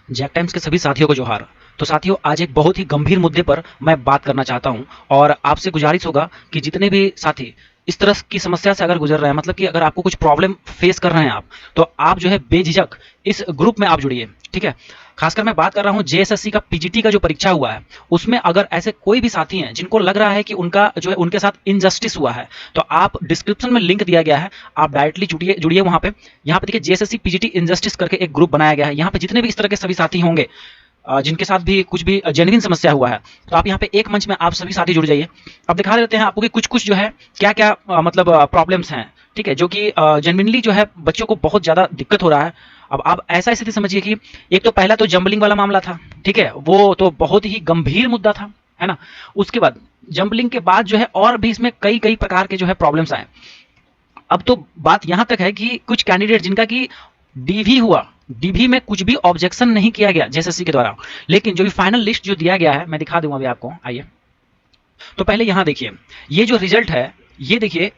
Jack times के सभी साथियों को जोहार। तो साथियों, आज एक बहुत ही गंभीर मुद्दे पर मैं बात करना चाहता हूं और आपसे गुजारिश होगा कि जितने भी साथी इस तरह की समस्या से अगर गुजर रहे हैं, मतलब कि अगर आपको कुछ प्रॉब्लम फेस कर रहे हैं आप, तो आप जो है बेझिझक इस ग्रुप में आप जुड़िए। ठीक है। खासकर मैं बात कर रहा हूं जेएसएससी का पीजीटी का जो परीक्षा हुआ है, उसमें अगर ऐसे कोई भी साथी हैं जिनको लग रहा है कि उनका जो है उनके साथ इनजस्टिस हुआ है, तो आप डिस्क्रिप्शन में लिंक दिया गया है, आप डायरेक्टली जुड़िए जुड़िए वहां पे। यहाँ पे देखिए जेएसएससी पीजीटी इनजस्टिस करके एक ग्रुप बनाया गया है। यहाँ पे जितने भी इस तरह के सभी साथी होंगे जिनके साथ भी कुछ भी जेन्युइन समस्या हुआ है, तो आप यहाँ पे एक मंच में आप सभी साथी जुड़ जाइए। अब दिखा देते हैं आपको कि कुछ कुछ जो है क्या क्या मतलब प्रॉब्लम्स हैं। ठीक है, जो कि जेन्युइनली जो है बच्चों को बहुत ज्यादा दिक्कत हो रहा है। अब आप ऐसा स्थिति समझिए कि एक तो पहला तो जंबलिंग वाला मामला था। ठीक है, वो तो बहुत ही गंभीर मुद्दा था, है ना। उसके बाद जंबलिंग के बाद जो है और भी इसमें कई कई प्रकार के जो है प्रॉब्लम्स आए। अब तो बात यहां तक है कि कुछ कैंडिडेट जिनका कि डीवी हुआ, डीवी में कुछ भी ऑब्जेक्शन नहीं किया गया जेएसएससी के द्वारा, लेकिन जो भी फाइनल लिस्ट जो दिया गया है, मैं दिखा दूंगा अभी आपको, आइए। तो पहले यहां देखिए, ये जो रिजल्ट है, ये देखिए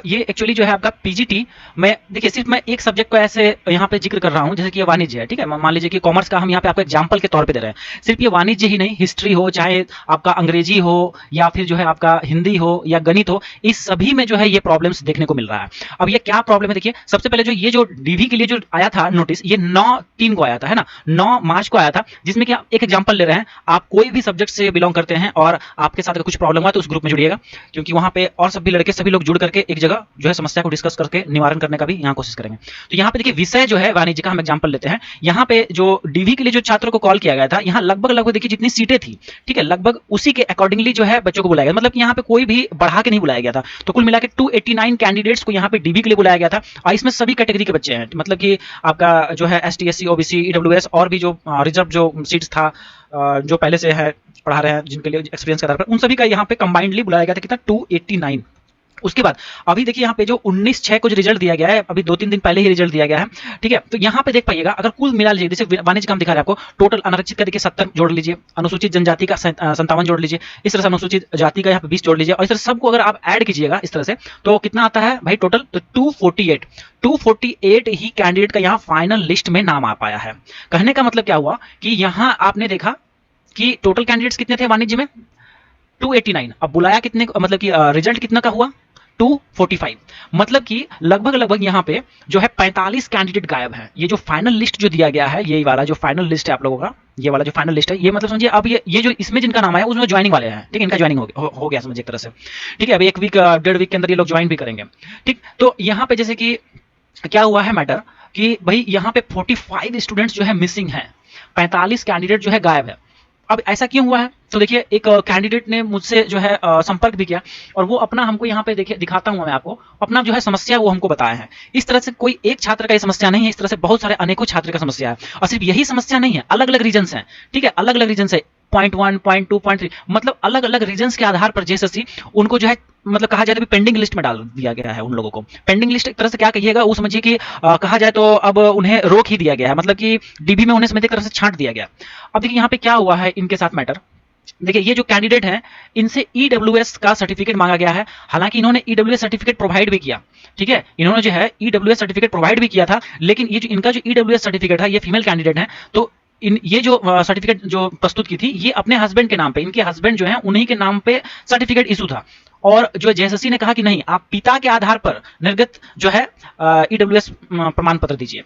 ये एक्चुअली जो है आपका पीजीटी में, देखिए सिर्फ मैं एक सब्जेक्ट को ऐसे यहाँ पे जिक्र कर रहा हूँ, जैसे कि ये वाणिज्य है। ठीक है, मान लीजिए कि कॉमर्स का हम यहाँ पे आपको एग्जांपल के तौर पे दे रहे हैं। सिर्फ ये वाणिज्य ही नहीं, हिस्ट्री हो, चाहे आपका अंग्रेजी हो, या फिर जो है आपका हिंदी हो या गणित हो, इस सभी में जो है ये प्रॉब्लम्स देखने को मिल रहा है। अब ये क्या प्रॉब्लम है, देखिए सबसे पहले जो ये जो डीवी के लिए जो आया था नोटिस, ये 9/3 को आया था, है ना, 9 मार्च को आया था, जिसमें कि आप एक एग्जाम्पल ले रहे हैं। आप कोई भी सब्जेक्ट से बिलोंग करते हैं और आपके साथ अगर कुछ प्रॉब्लम हुआ तो उस ग्रुप में जुड़िएगा, क्योंकि वहां पे और सभी लड़के सभी लोग जुड़ करके एक जगह जो है समस्या को डिस्कस करके निवारण करने का भी यहाँ कोशिश करेंगे। तो यहाँ पे देखिए विषय जो है वाणिज्य का, हम एग्जांपल लेते हैं। यहाँ पे जो डीवी के लिए जो छात्रों को कॉल किया गया था, यहाँ लगभग लगभग देखिए जितनी सीटें थी, ठीक है, लगभग उसी के अकॉर्डिंगली जो है बच्चों को बुलाया गया। मतलब कि यहाँ पे कोई भी बढ़ा के नहीं बुलाया गया था। तो कुल मिला के 289 कैंडिडेट्स को यहाँ पे डीवी के लिए बुलाया गया था, और इसमें सभी कैटेगरी के बच्चे हैं। मतलब कि आपका जो है एसटी, एससी, ओबीसी, ईडब्ल्यूएस और भी जो रिजर्व जो सीट्स था, जो पहले से है पढ़ा रहे हैं, जिनके लिए एक्सपीरियंस के आधार पर, उन सभी का यहाँ पे कंबाइंडली बुलाया गया था। कितना? 289। उसके बाद अभी देखिए यहाँ पे जो 19/6 को जो रिजल्ट दिया गया है, अभी 2-3 दिन पहले ही रिजल्ट दिया गया है। ठीक है, तो यहाँ पे देख पाइएगा, अगर कुल मिला लीजिए, जैसे वाणिज्य का हम दिखा रहे हैं आपको, टोटल अनारक्षित का देखिए 70 जोड़ लीजिए, अनुसूचित जनजाति का 57 जोड़ लीजिए, इस तरह से अनुसूचित जाति का यहाँ पे 20 जोड़ लीजिए, और इस तरह सबको अगर आप ऐड कीजिएगा इस तरह से, तो कितना आता है भाई टोटल? तो 248 ही कैंडिडेट का यहाँ फाइनल लिस्ट में नाम आ पाया है। कहने का मतलब क्या हुआ कि यहाँ आपने देखा कि टोटल कैंडिडेट्स कितने थे वाणिज्य में? 289। अब बुलाया कितने, मतलब कि रिजल्ट कितना का हुआ? 245। मतलब कि लगभग लगभग यहाँ पे जो है 45 कैंडिडेट गायब हैं। ये जो फाइनल लिस्ट जो दिया गया है, ये वाला जो फाइनल लिस्ट है आप लोगों का, ये वाला जो फाइनल लिस्ट है, ये मतलब समझिए अब ये जो इसमें जिनका नाम आया उसमें ज्वाइनिंग वाले हैं। ठीक है, इनका ज्वाइनिंग हो गया समझिए एक तरह से। ठीक है, अब एक वीक 1.5 वीक के अंदर ये लोग ज्वाइन भी करेंगे। ठीक, तो यहाँ पे जैसे कि क्या हुआ है मैटर, कि भाई यहाँ पे 45 स्टूडेंट्स जो है मिसिंग हैं, 45 कैंडिडेट जो है गायब है। अब ऐसा क्यों हुआ है? तो देखिए एक कैंडिडेट ने मुझसे जो है संपर्क भी किया, और वो अपना हमको यहाँ पे देखिए दिखाता हूँ मैं आपको, अपना जो है समस्या वो हमको बताया है। इस तरह से कोई एक छात्र का ये समस्या नहीं है, इस तरह से बहुत सारे अनेकों छात्र का समस्या है। और सिर्फ यही समस्या नहीं है, अलग अलग रीजन हैं। ठीक है, अलग अलग रीजन है, 0.1, 0.2, 0.3, मतलब अलग अलग रीजन के आधार पर जेएसएससी उनको जो है, मतलब कहा जाए तो पेंडिंग लिस्ट में डाल दिया गया है उन लोगों को। पेंडिंग लिस्ट एक तरह से क्या कहिएगा, वो समझिए कि कहा जाए तो अब उन्हें रोक ही दिया गया है, मतलब कि डीबी में उन्हें समझ एक तरह से छांट दिया गया। अब देखिए यहाँ पे क्या हुआ है इनके साथ मैटर, देखिए ये जो कैंडिडेट हैं, इनसे ईडब्ल्यूएस का सर्टिफिकेट मांगा गया है। हालांकि इन्होंने ईडब्ल्यूएस सर्टिफिकेट प्रोवाइड भी किया। ठीक है, इन्होंने जो है ईडब्ल्यूएस सर्टिफिकेट प्रोवाइड भी किया था, लेकिन ये जो इनका जो ईडब्ल्यूएस सर्टिफिकेट है, ये फीमेल कैंडिडेट है, तो इन ये जो सर्टिफिकेट जो प्रस्तुत की थी, ये अपने हस्बैंड के नाम पे, इनके हस्बैंड जो है उन्हीं के नाम पे सर्टिफिकेट इशू था। और जो जेएसएससी ने कहा कि नहीं, आप पिता के आधार पर निर्गत जो है ईडब्ल्यूएस प्रमाण पत्र दीजिए।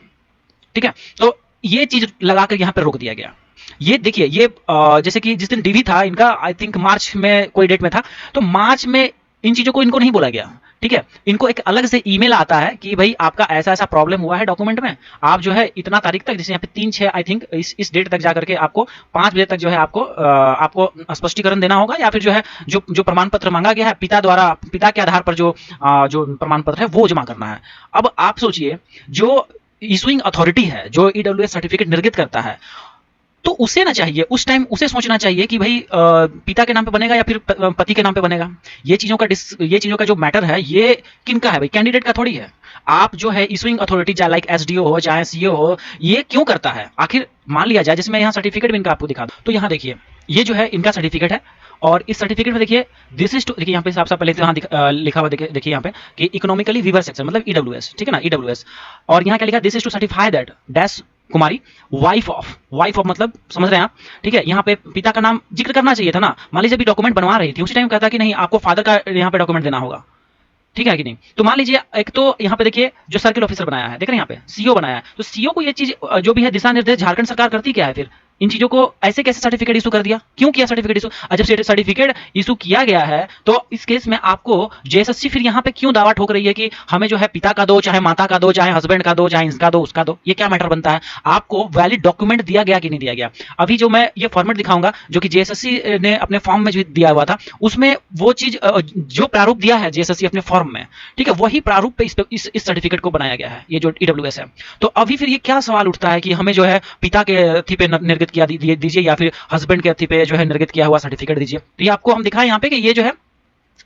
ठीक है, तो ये चीज लगाकर यहाँ पे रोक दिया गया। ये देखिए, ये जैसे कि जिस दिन डीवी था इनका, आई थिंक मार्च में कोई डेट में था, तो मार्च में इन चीजों को इनको नहीं बोला गया। ठीक है, इनको एक अलग से ईमेल आता है कि भाई आपका ऐसा ऐसा प्रॉब्लम हुआ है डॉक्यूमेंट में, आप जो है इतना तारीख तक, जैसे यहाँ पे 3/6 आई थिंक, इस डेट तक जाकर के आपको 5 बजे तक जो है आपको स्पष्टीकरण देना होगा, या फिर जो है जो प्रमाण पत्र मांगा गया है पिता द्वारा, पिता के आधार पर जो प्रमाण पत्र है वो जमा करना है। अब आप सोचिए, जो इशुइंग अथॉरिटी है, जो ईडब्ल्यूएस सर्टिफिकेट निर्गत करता है, तो उसे ना चाहिए उस टाइम, उसे सोचना चाहिए कि भाई पिता के नाम पे बनेगा या फिर पति के नाम पे बनेगा। ये चीजों का जो मैटर है, ये किनका है भाई? कैंडिडेट का थोड़ी है। आप जो है इशुइंग अथॉरिटी, चाहे लाइक एसडीओ हो चाहे सीओ हो, ये क्यों करता है आखिर? मान लिया जाए, जैसे मैं यहाँ सर्टिफिकेट भी इनका आपको दिखा दूं, तो यहाँ देखिए ये जो है इनका सर्टिफिकेट है, और इस सर्टिफिकेट में देखिए दिस इज टू, देखिए यहाँ पे सबसे पहले तो यहाँ लिखा हुआ देखिए यहाँ पे कि इकोनॉमिकली वीवर सेक्शन, मतलब ईडब्ल्यूएस। ठीक है ना, ईडब्ल्यूएस। और यहाँ क्या लिखा? This is to certify that dash Kumari, wife of मतलब समझ रहे हैं आप, ठीक है। यहाँ पे पिता का नाम जिक्र करना चाहिए था ना, मान लीजिए अभी डॉक्यूमेंट बनवा रही थी, उसी टाइम कहता कि नहीं आपको फादर का यहाँ पे डॉक्यूमेंट देना होगा, ठीक है कि नहीं। तो मान लीजिए एक तो यहाँ पे देखिए जो सर्किल ऑफिसर बनाया है, देख रहे हैं यहाँ पे सीओ बनाया है, तो सीओ को ये चीज जो भी है दिशा निर्देश झारखंड सरकार करती क्या है फिर, इन चीजों को ऐसे कैसे सर्टिफिकेट इशू कर दिया, क्यों किया सर्टिफिकेट इशू। जब सर्टिफिकेट इशू किया गया है तो इस केस में आपको जेएसएससी फिर यहाँ पे क्यों दावा ठोक रही है कि हमें जो है पिता का दो, चाहे माता का दो, चाहे हस्बैंड का दो, चाहे इसका दो उसका दो, ये क्या मैटर बनता है। आपको वैलिड डॉक्यूमेंट दिया गया कि नहीं दिया गया। अभी जो मैं ये फॉर्मेट दिखाऊंगा जो कि जेएसएससी ने अपने फॉर्म में जो दिया हुआ था, उसमें वो चीज जो प्रारूप दिया है जेएसएससी अपने फॉर्म में, ठीक है, वही प्रारूप पे इस सर्टिफिकेट को बनाया गया है, ये जो ईडब्ल्यूएस है। तो अभी फिर ये क्या सवाल उठता है कि हमें जो है पिता के अथी पे निर्गत किया दीजिए या फिर हस्बैंड के अथी पे जो है निर्गत किया हुआ सर्टिफिकेट दीजिए। तो ये आपको हम दिखाएं यहाँ पे कि ये जो है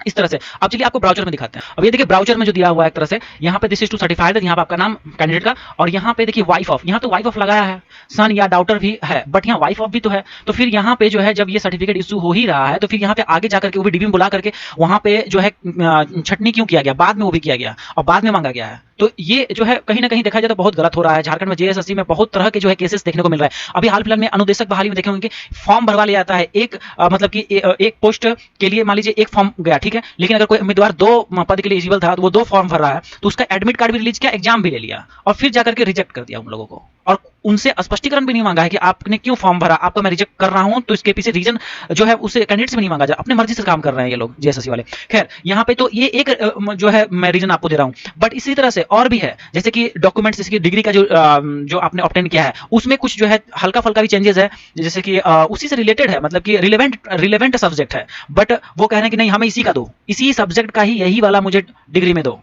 इस तरह से। अब चलिए आपको ब्राउचर में दिखाते हैं। अब ये देखिए ब्राउचर में जो दिया हुआ है एक तरह से, यहाँ पे दिस इज टू सर्टिफाइड, यहाँ पे आपका नाम कैंडिडेट का, और यहाँ पे देखिए वाइफ ऑफ, यहाँ तो वाइफ ऑफ लगाया है, सन या डॉटर भी है, बट यहाँ वाइफ ऑफ भी तो है। तो फिर यहाँ पे जो है जब ये सर्टिफिकेट इशू हो ही रहा है तो फिर यहाँ पे आगे जाकर के वो भी डीबी में बुला करके वहाँ पे जो है छटनी क्यों किया गया, बाद में वो भी किया गया और बाद में मांगा गया है। तो ये जो है कहीं ना कहीं देखा जाए तो बहुत गलत हो रहा है। झारखंड में जेएसएससी में बहुत तरह के जो है केसेस देखने को मिल रहा है। अभी हाल फिलहाल में अनुदेशक बहाली में देखे होंगे कि फॉर्म भरवा लिया जाता है, एक मतलब कि एक पोस्ट के लिए मान लीजिए एक फॉर्म गया, ठीक है, लेकिन अगर कोई उम्मीदवार दो पद के लिए एलिजिबल था तो वो दो फॉर्म भर रहा है, तो उसका एडमिट कार्ड भी रिलीज किया, एग्जाम भी ले लिया और फिर जाकर के रिजेक्ट कर दिया उन लोगों को, और उनसे स्पष्टीकरण भी नहीं मांगा है कि आपने क्यों फॉर्म भरा, आपका मैं रिजेक्ट कर रहा हूं, तो इसके पीछे रीजन जो है उसे कैंडिडेट से भी नहीं मांगा जाए, अपने मर्जी से काम कर रहे हैं ये लोग जेएसएससी वाले। खैर यहाँ पे तो ये एक जो है मैं रीजन आपको दे रहा हूं, बट इसी तरह से और भी है, जैसे कि डॉक्यूमेंट्स, जैसे कि डिग्री का जो आपने ऑब्टेन किया है उसमें कुछ जो है हल्का फल्का भी चेंजेस है, जैसे कि उसी से रिलेटेड है, मतलब कि रिलेवेंट सब्जेक्ट है, बट वो कह रहे हैं कि नहीं हमें इसी का दो, इसी सब्जेक्ट का ही यही वाला मुझे डिग्री में दो।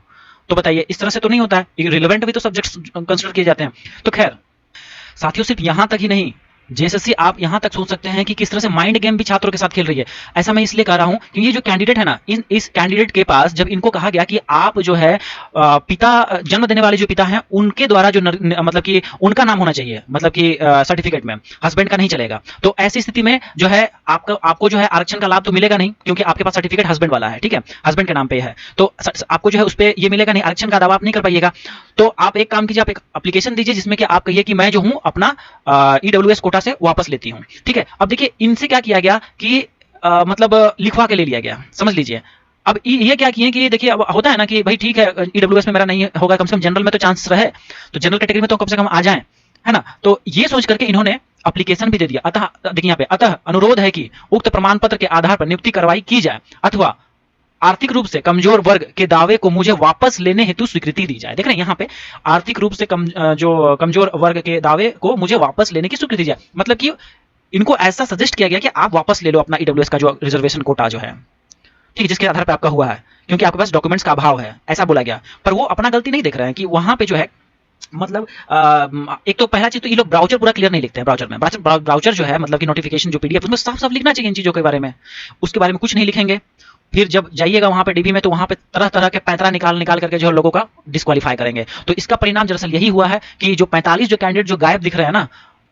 तो बताइए इस तरह से तो नहीं होता है, रिलेवेंट भी तो सब्जेक्ट्स कंसिडर किए जाते हैं। तो खैर साथियों सिर्फ यहां तक ही नहीं, जेएसएससी आप यहां तक सोच सकते हैं कि किस तरह से माइंड गेम भी छात्रों के साथ खेल रही है। ऐसा मैं इसलिए कह रहा हूं क्योंकि ये जो कैंडिडेट है ना, इस कैंडिडेट के पास जब इनको कहा गया कि आप जो है पिता जन्म देने वाले जो पिता हैं उनके द्वारा जो मतलब कि उनका नाम होना चाहिए, मतलब कि सर्टिफिकेट में हस्बैंड का नहीं चलेगा, तो ऐसी स्थिति में जो है आपको जो है आरक्षण का लाभ तो मिलेगा नहीं, क्योंकि आपके पास सर्टिफिकेट हस्बैंड वाला है, ठीक है, हस्बैंड के नाम पे है, तो आपको जो है उस पर ये मिलेगा नहीं, आरक्षण का दावा आप नहीं कर पाइएगा। तो आप एक काम कीजिए, आप एक एप्लीकेशन दीजिए जिसमें कि आप कहिए कि मैं जो हूं अपना ईडब्ल्यूएस कोटा से वापस लेती हूं, ठीक है। अब देखिए इनसे क्या किया गया कि मतलब लिखवा के ले लिया गया, समझ लीजिए। अब ये क्या किए कि देखिए अब होता है ना कि भाई ठीक है ईडब्ल्यूएस में मेरा नहीं होगा, कम से कम जनरल में तो चांस रहे, तो जनरल कैटेगरी में तो कम से कम आ जाए, है ना। तो ये सोच करके इन्होंने एप्लीकेशन भी दे दिया। अतः देखिए यहाँ पे, अतः अनुरोध है कि उक्त प्रमाण पत्र के आधार पर नियुक्ति कार्रवाई की जाए अथवा आर्थिक रूप से कमजोर वर्ग के दावे को मुझे वापस लेने हेतु स्वीकृति दी जाए। देख रहे हैं यहाँ पे आर्थिक रूप से जो कमजोर वर्ग के दावे को मुझे वापस लेने की स्वीकृति दी जाए, मतलब कि इनको ऐसा सजेस्ट किया गया कि आप वापस ले लो अपना ईडब्ल्यूएस का जो रिजर्वेशन कोटा जो है, ठीक है, जिसके आधार पर आपका हुआ है, क्योंकि आपके पास डॉक्यूमेंट्स का अभाव है, ऐसा बोला गया। पर वो अपना गलती नहीं देख रहे हैं कि वहां पे जो है मतलब एक तो पहला चीज तो ये लोग ब्राउचर पूरा क्लियर नहीं लिखते हैं। ब्राउचर जो है मतलब कि नोटिफिकेशन जो पीडीएफ, उसमें साफ साफ लिखना चाहिए इन चीजों के बारे में, उसके बारे में कुछ नहीं लिखेंगे। फिर जब जाइएगा वहां पे डीबी में तो वहां पे तरह तरह के पैंतरा निकाल करके जो लोगों का डिस्क्वालीफाई करेंगे। तो इसका परिणाम दरअसल यही हुआ है कि जो 45 जो कैंडिडेट जो गायब दिख रहे हैं ना,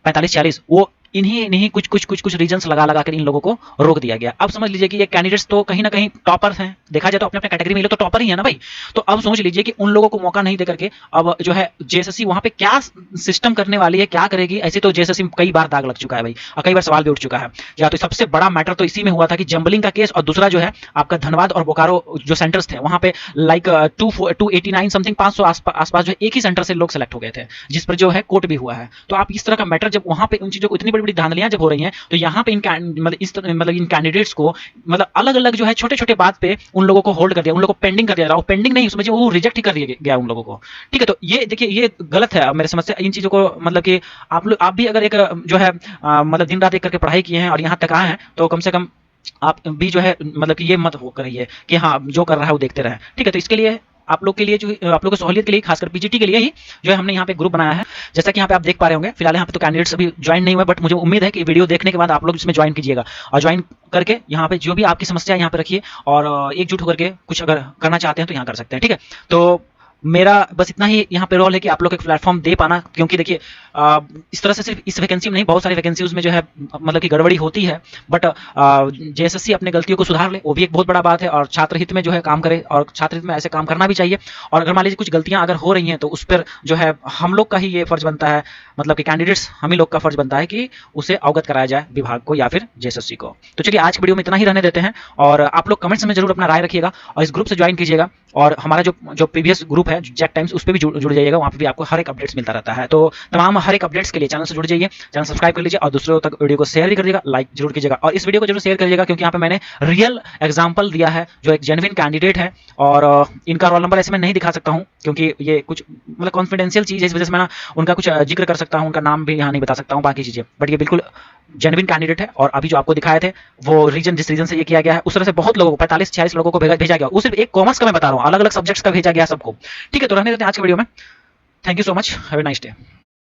45-40, वो इन्हीं कुछ रीजंस लगा कर इन लोगों को रोक दिया गया। अब समझ लीजिए कि ये कैंडिडेट्स तो कहीं ना कहीं टॉपर्स हैं, देखा जाए तो अपने अपने कैटेगरी में ये लोग तो टॉपर ही है ना भाई। तो अब समझ लीजिए कि उन लोगों को मौका नहीं देकर के अब जो है जेएसएससी वहां पे क्या सिस्टम करने वाली है, क्या करेगी। ऐसे तो जेएसएससी में कई बार दाग लग चुका है भाई, और कई बार सवाल भी उठ चुका है। या तो सबसे बड़ा मैटर तो इसी में हुआ था कि जंबलिंग का केस, और दूसरा जो है आपका धनबाद और बोकारो जो सेंटर्स थे वहां पे लाइक 289 समथिंग 500 आसपास जो एक ही सेंटर से लोग सेलेक्ट हो गए थे, जिस पर जो है कोर्ट भी हुआ है। तो आप इस तरह का मैटर जब वहां पे उन चीजों को इतनी बड़ी बड़ी धांधलियां जब हो रही हैं, तो यहाँ पे मतलब इन कैंडिडेट्स को मतलब अलग अलग जो है छोटे छोटे बात पे उन लोगों को होल्ड कर दिया, उन लोगों को पेंडिंग कर दिया, पेंडिंग नहीं समझिए, वो रिजेक्ट ही कर दिया गया उन लोगों को, ठीक है। तो ये देखिए ये गलत है मेरे समझ से। इन चीजों को मतलब कि आप भी अगर एक जो है मतलब दिन रात एक करके पढ़ाई किए हैं और यहाँ तक आए हैं, तो कम से कम आप भी जो है मतलब कि ये मत हो करिए कि हाँ जो कर रहा है वो देखते रहे, ठीक है। तो इसके लिए आप लोग के लिए जो आप लोग की सहूलियत के लिए, खासकर पीजीटी के लिए ही जो है हमने यहाँ पे ग्रुप बनाया है। जैसा कि यहाँ पे आप देख पा रहे होंगे, फिलहाल यहाँ पे तो कैंडिडेट्स अभी ज्वाइन नहीं हुए, बट मुझे उम्मीद है कि वीडियो देखने के बाद आप लोग इसमें ज्वाइन कीजिएगा, और ज्वाइन करके यहाँ पे जो भी आपकी समस्या यहाँ पे रखिए और एकजुट होकर के कुछ अगर करना चाहते हैं तो यहाँ कर सकते हैं, ठीक है। तो मेरा बस इतना ही यहाँ पे रोल है कि आप लोग को एक प्लेटफॉर्म दे पाना, क्योंकि देखिए इस तरह से सिर्फ इस वैकेंसी में नहीं, बहुत सारी वैकेंसीज में जो है मतलब कि गड़बड़ी होती है, बट जेएसएससी अपने गलतियों को सुधार ले, वो भी एक बहुत बड़ा बात है, और छात्र हित में जो है काम करे, और छात्र हित में ऐसे काम करना भी चाहिए। और अगर मान लीजिए कुछ गलतियां अगर हो रही हैं तो उस पर जो है हम लोग का ही ये फर्ज बनता है, मतलब कि कैंडिडेट्स हम ही लोग का फर्ज बनता है कि उसे अवगत कराया जाए विभाग को या फिर जेएसएससी को। तो चलिए आज की वीडियो में इतना ही रहने देते हैं, और आप लोग कमेंट्स में जरूर अपना राय रखिएगा, और इस ग्रुप से ज्वाइन कीजिएगा, और हमारा जो जो प्रीवियस ग्रुप है जैक टाइम्स, उस पर भी जुड़ जाइएगा, वहाँ पे भी आपको हर एक अपडेट्स मिलता रहता है। तो तमाम हर एक अपडेट्स के लिए चैनल से जुड़ जाइए, चैनल सब्सक्राइब कर लीजिए, और दूसरों तक वीडियो को शेयर भी कर दीजिएगा, लाइक जरूर कीजिएगा, और इस वीडियो को जरूर शेयर करिएगा, क्योंकि यहाँ पे मैंने रियल एग्जाम्पल दिया है जो एक जेन्युइन कैंडिडेट है, और इनका रोल नंबर ऐसे मैं नहीं दिखा सकता हूँ, क्योंकि ये कुछ मतलब कॉन्फिडेंशियल चीज़ है, इस वजह से मैं उनका कुछ जिक्र कर सकता हूँ, उनका नाम भी यहाँ नहीं बता सकता हूँ, बाकी चीज़ें, बट ये बिल्कुल जेन्युइन कैंडिडेट है। और अभी जो आपको दिखाए थे वो रीजन, जिस रीजन से ये किया गया है, उस तरह से बहुत लोगों को 45-46 लोगों को भेजा गया, वो सिर्फ एक कॉमर्स का मैं बता रहा हूँ, अलग अलग सब्जेक्ट्स का भेजा गया सबको। ठीक है, तो रहने देते हैं आज के वीडियो में। Thank you so much, have a nice day.